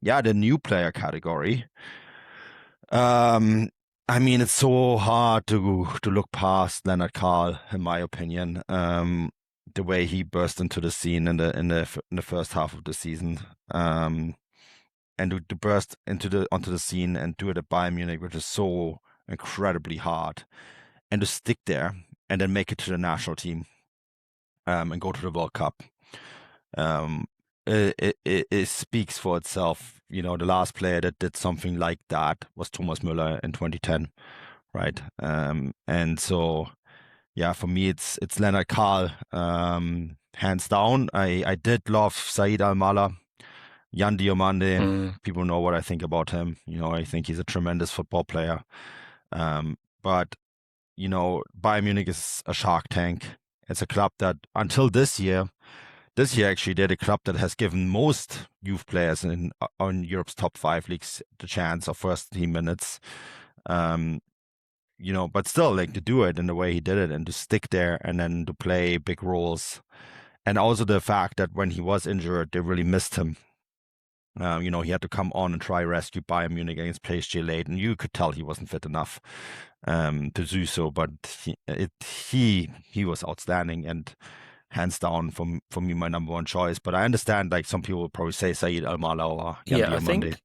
the new player category. I mean, it's so hard to look past Lenny Karl, in my opinion. The way he burst into the scene in the first half of the season, and to burst onto the scene and do it at Bayern Munich, which is so incredibly hard, and to stick there and then make it to the national team, and go to the World Cup. It speaks for itself. The last player that did something like that was Thomas Müller in 2010, right? And so, yeah, for me, it's Lenny Karl, hands down. I did love Said Al-Mala, Yan Diomandé. People know what I think about him. I think he's a tremendous football player. But Bayern Munich is a shark tank. It's a club that until this year actually, they're the club that has given most youth players on Europe's top 5 leagues the chance of first team minutes. But still, like, to do it in the way he did it and to stick there and then to play big roles. And also the fact that when he was injured, they really missed him. He had to come on and try rescue Bayern Munich against PSG late, and you could tell he wasn't fit enough to do so. But he was outstanding and hands down for me my number one choice. But I understand, like, some people would probably say Said Al-Mala or Yan Diomandé.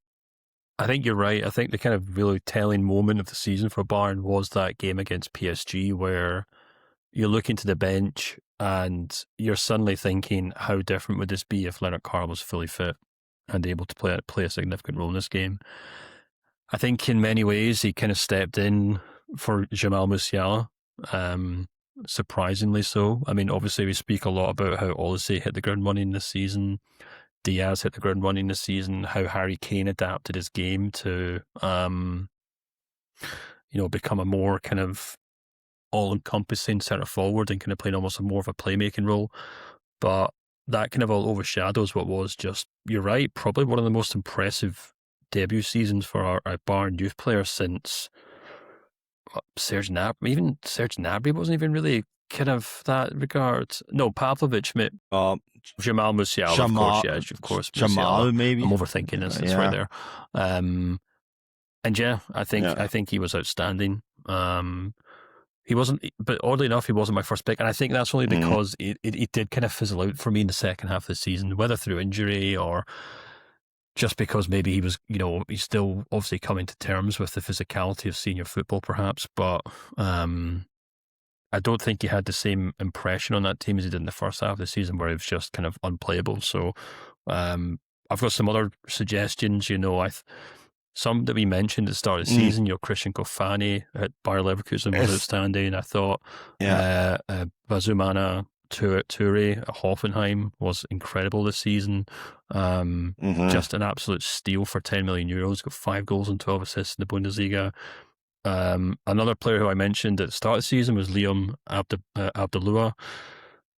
I think you're right. I think the kind of really telling moment of the season for Bayern was that game against PSG, where you look into the bench and you're suddenly thinking, how different would this be if Lenny Karl was fully fit and able to play a significant role in this game? I think in many ways he kind of stepped in for Jamal Musiala, surprisingly so. I mean, obviously we speak a lot about how Olise hit the ground running this season, Diaz hit the ground running this season, how Harry Kane adapted his game to become a more kind of all-encompassing centre forward and kind of playing almost more of a playmaking role. But that kind of all overshadows what was just, you're right, probably one of the most impressive debut seasons for our Bayern youth players since Serge Gnabry. Even Serge Gnabry wasn't even really kind of that regard. No, Pavlovic, Jamal Musiala, of course. Jamal, Musiala. maybe. I'm overthinking this. It's right there. And yeah, I think he was outstanding. He wasn't, but oddly enough, he wasn't my first pick, and I think that's only because it did kind of fizzle out for me in the second half of the season, whether through injury or just because maybe he was, he's still obviously coming to terms with the physicality of senior football, perhaps. But I don't think he had the same impression on that team as he did in the first half of the season, where it was just kind of unplayable. So I've got some other suggestions. Some that we mentioned at the start of the season, Christian Kofane at Bayer Leverkusen was outstanding. I thought Bazoumana Touré at Hoffenheim was incredible this season. Just an absolute steal for 10 million euros. Got 5 goals and 12 assists in the Bundesliga. Another player who I mentioned at the start of the season was Liam Abdallahu.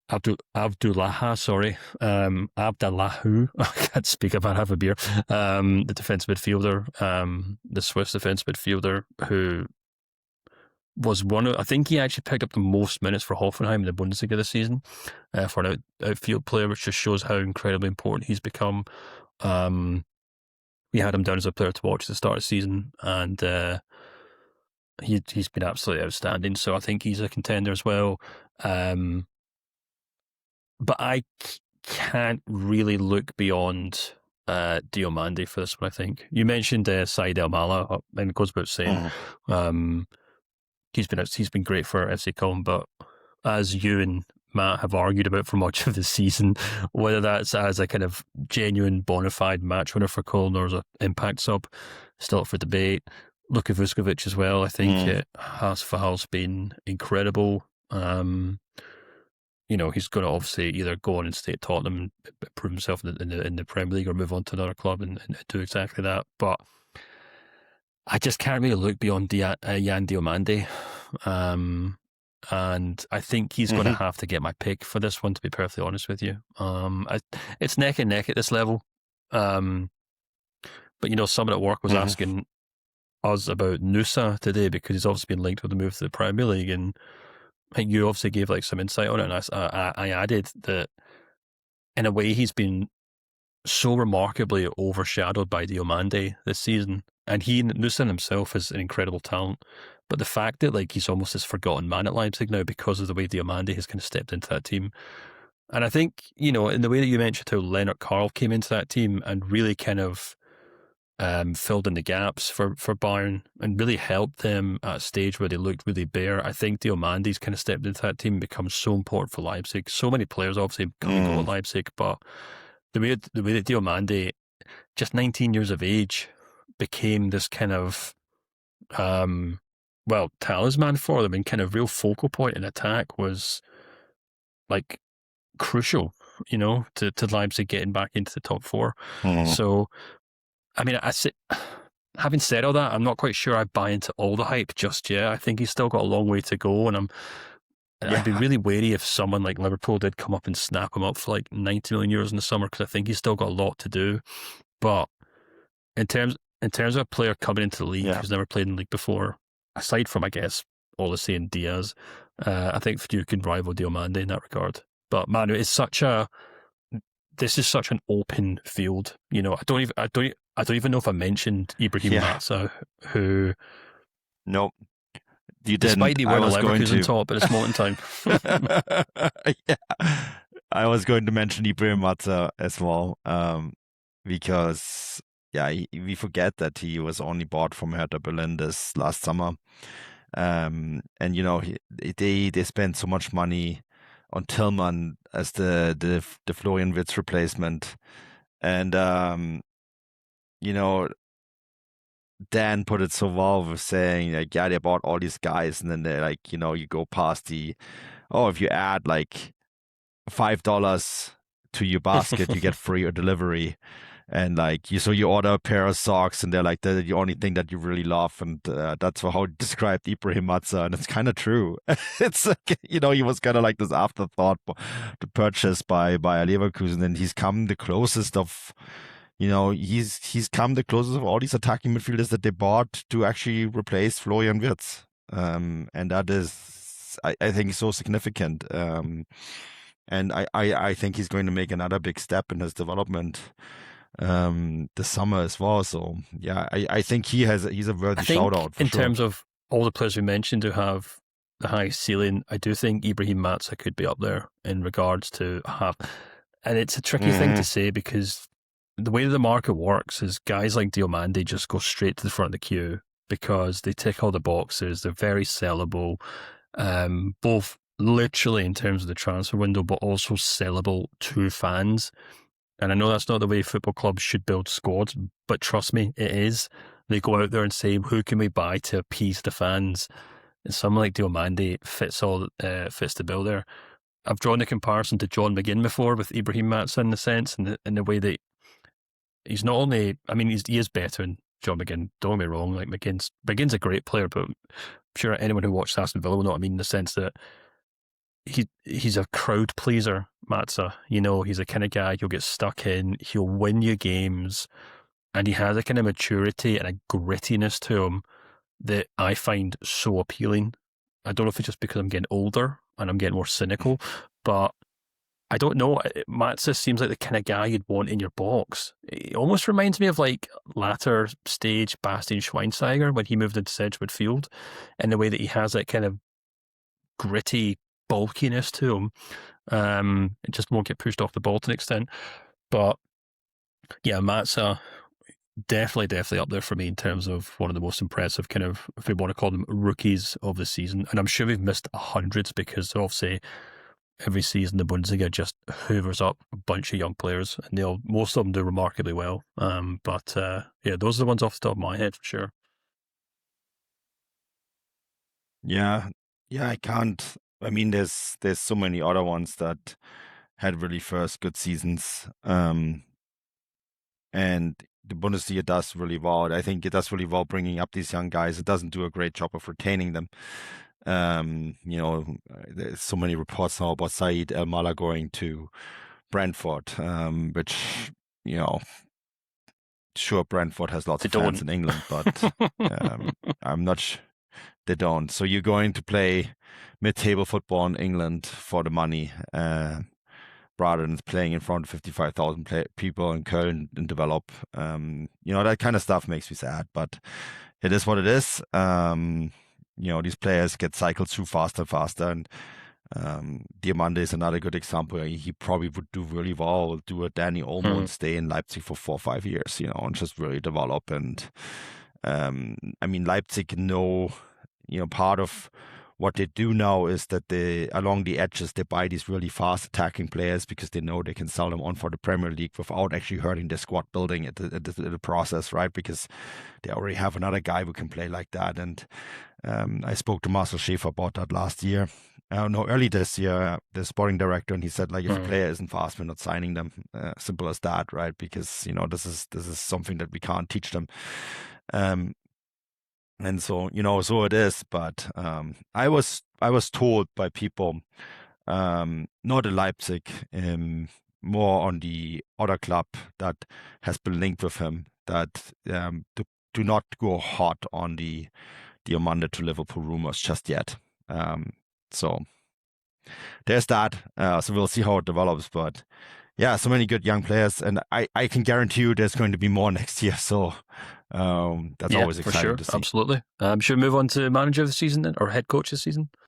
Abdallahu. I can't speak, I've had a beer. The defensive midfielder, the Swiss defensive midfielder, who was I think he actually picked up the most minutes for Hoffenheim in the Bundesliga this season for an outfield player, which just shows how incredibly important he's become. We had him down as a player to watch at the start of the season, and he's been absolutely outstanding. So I think he's a contender as well. But I can't really look beyond Diomandé for this one, I think. You mentioned Said Al-Mala, and it goes without saying. He's been great for FC Köln, but as you and Matt have argued about for much of the season, whether that's as a kind of genuine bona fide match winner for Köln or as an impact sub, still up for debate. Luka Vuskovic as well, I think has been incredible. He's going to obviously either go on and stay at Tottenham and prove himself in the Premier League or move on to another club and do exactly that. But I just can't really look beyond Yan Diomandé. And I think he's going to have to get my pick for this one, to be perfectly honest with you. It's neck and neck at this level. But someone at work was asking us about Nusa today because he's obviously been linked with the move to the Premier League, and I think you obviously gave some insight on it, and I added that in a way he's been so remarkably overshadowed by Diomandé this season. And Nusan himself is an incredible talent. But the fact that like he's almost this forgotten man at Leipzig now because of the way Diomandé has kind of stepped into that team. And I think, in the way that you mentioned how Lenny Karl came into that team and really kind of filled in the gaps for Bayern and really helped them at a stage where they looked really bare. I think Diomandé's kind of stepped into that team and become so important for Leipzig. So many players obviously come and go at Leipzig, but the way that Diomandé, just 19 years of age, became this kind of talisman for them and kind of real focal point in attack was like crucial, to Leipzig getting back into the top four. So, I mean, having said all that, I'm not quite sure I buy into all the hype just yet. I think he's still got a long way to go, and I'd be really wary if someone like Liverpool did come up and snap him up for like 90 million euros in the summer, because I think he's still got a lot to do. But in terms of a player coming into the league who's never played in the league before, aside from, I guess, Olise and Diaz, I think few can rival Diomandé in that regard. But man, this is such an open field. I don't even know if I mentioned Ibrahim Matzah, who. Nope. You despite didn't. the word Leverkusen top at this moment in time. I was going to mention Ibrahim Matzah as well, because we forget that he was only bought from Hertha Berlin this last summer, and they spent so much money on Tillman as the Florian Wirtz replacement, and Dan put it so well with saying like, they bought all these guys, and then they're like, you go past if you add like $5 to your basket, you get free delivery. And like you order a pair of socks, and they're like the only thing that you really love, and that's how he described Ibrahim Matzah, and it's kind of true. It's like, he was kind of like this afterthought to purchase by Leverkusen, and he's come the closest of, he's come the closest of all these attacking midfielders that they bought to actually replace Florian Wirtz, and that is, I think, so significant. And I think he's going to make another big step in his development this summer as well. So I think he's a worthy shout out for in sure. terms of all the players we mentioned who have the highest ceiling, I do think Ibrahim Matzah could be up there in regards to and it's a tricky thing to say, because the way that the market works is guys like Diomandé just go straight to the front of the queue because they tick all the boxes. They're very sellable, both literally in terms of the transfer window, but also sellable to fans. And I know that's not the way football clubs should build squads, but trust me, it is. They go out there and say, who can we buy to appease the fans? And someone like Diomandé fits the bill there. I've drawn the comparison to John McGinn before with Ibrahim Matzah in the sense, in the way that he's not only, he is better than John McGinn, don't get me wrong, like McGinn's a great player, but I'm sure anyone who watched Aston Villa will know what I mean, in the sense that he's a crowd pleaser, Matzah. He's a kind of guy who'll get stuck in, he'll win you games, and he has a kind of maturity and a grittiness to him that I find so appealing. I don't know if it's just because I'm getting older and I'm getting more cynical, but I don't know. Matzah seems like the kind of guy you'd want in your box. It almost reminds me of like latter stage Bastian Schweinsteiger when he moved into Sedgwood Field, in the way that he has that kind of gritty bulkiness to him. It just won't get pushed off the ball to an extent. But yeah, Matzah, definitely up there for me in terms of one of the most impressive kind of, if we want to call them, rookies of the season. And I'm sure we've missed hundreds, because obviously every season the Bundesliga just hoovers up a bunch of young players, and most of them do remarkably well. But those are the ones off the top of my head for sure. Yeah, I can't. There's so many other ones that had really first good seasons, and the Bundesliga does really well. I think it does really well bringing up these young guys. It doesn't do a great job of retaining them. There's so many reports now about Said El Mala going to Brentford, which, sure, Brentford has lots of fans in England, but I'm not sure they don't. So you're going to play mid-table football in England for the money. rather than playing in front of 55,000 people in Köln and develop. That kind of stuff makes me sad, but it is what it is. These players get cycled through faster and faster, and Diomandé is another good example. He probably would do really well, do a Danny Olmo and stay in Leipzig for 4 or 5 years, and just really develop. And Leipzig part of what they do now is that along the edges, they buy these really fast attacking players because they know they can sell them on for the Premier League without actually hurting their squad building at the process, right? Because they already have another guy who can play like that. And I spoke to Marcel Schäfer about that last year. Early this year, the sporting director, and he said, like, if a player isn't fast, we're not signing them. Simple as that, right? Because, this is something that we can't teach them. And so, so it is. But I was told by people, not at Leipzig, more on the other club that has been linked with him, that do not go hot on the Diomandé to Liverpool rumors just yet. So there's that. So we'll see how it develops. But yeah, so many good young players, and I can guarantee you there's going to be more next year. So that's always exciting to see. Absolutely. Should we move on to manager of the season then, or head coach this season?